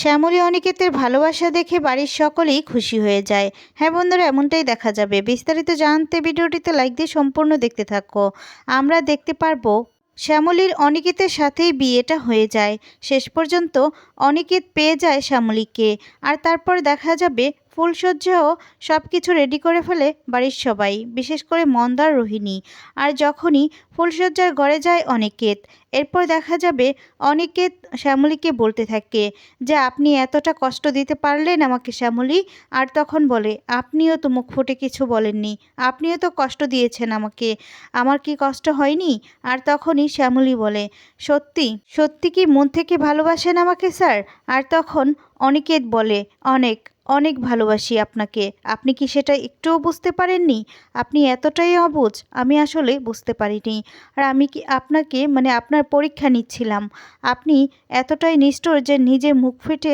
শ্যামলী অনিকেতের ভালোবাসা দেখে বাড়ির সকলেই খুশি হয়ে যায়। হ্যাঁ বন্ধুরা, এমনটাই দেখা যাবে। বিস্তারিত জানতে ভিডিওটিতে লাইক দিয়ে সম্পূর্ণ দেখতে থাকো। আমরা দেখতে পারবো শ্যামলীর অনিকেতের সাথেই বিয়েটা হয়ে যায়। শেষ পর্যন্ত অনিকেত পেয়ে যায় শ্যামলীকে। আর তারপর দেখা যাবে ফুলসজ্জাও সব কিছু রেডি করে ফেলে বাড়ির সবাই, বিশেষ করে মন্দার, রোহিণী। আর যখনই ফুলসজ্জার ঘরে যায় অনিকেত, এরপর দেখা যাবে অনিকেত শ্যামলীকে বলতে থাকে যে আপনি এতটা কষ্ট দিতে পারলেন আমাকে শ্যামলী। আর তখন বলে আপনিও তো মুখ ফুটে কিছু বলেননি, আপনিও তো কষ্ট দিয়েছেন আমাকে, আমার কি কষ্ট হয়নি? আর তখনই শ্যামলী বলে সত্যি সত্যি কি মন থেকে ভালোবাসেন আমাকে স্যার? আর তখন অনিকেত বলে অনেক অনেক ভালোবাসি আপনাকে। আপনি কি সেটা একটুও বুঝতে পারেননি? আপনি এতটাই অবুঝ, আমি আসলে বুঝতে পারিনি। আর আমি কি আপনাকে আপনার পরীক্ষা নিচ্ছিলাম। আপনি এতটাই নিষ্ঠুর যে নিজে মুখ ফুটে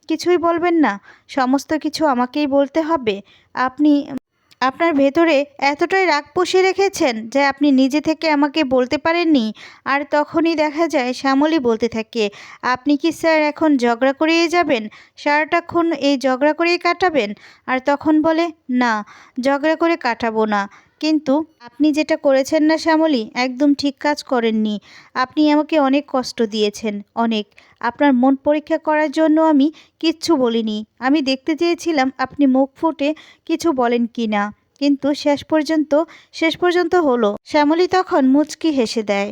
কিছুই বলবেন না, সমস্ত কিছু আমাকেই বলতে হবে। আপনি আপনার ভেতরে এতটাই রাগ পুষে রেখেছেন যে আপনি নিজে থেকে আমাকে বলতে পারেননি। আর তখনই দেখা যায় শ্যামলী বলতে থাকে আপনি কি স্যার এখন ঝগড়া করিয়ে যাবেন? সারাটাক্ষণ এই ঝগড়া করেই কাটাবেন? আর তখন বলে না, ঝগড়া করে কাটাবো না, কিন্তু আপনি যেটা করেছেন না শ্যামলী, একদম ঠিক কাজ করেননি। আপনি আমাকে অনেক কষ্ট দিয়েছেন, অনেক। আপনার মন পরীক্ষা করার জন্য আমি কিচ্ছু বলিনি। আমি দেখতে চেয়েছিলাম আপনি মুখ ফুটে কিছু বলেন কি না, কিন্তু শেষ পর্যন্ত হলো। শ্যামলী তখন মুচকি হেসে দেয়।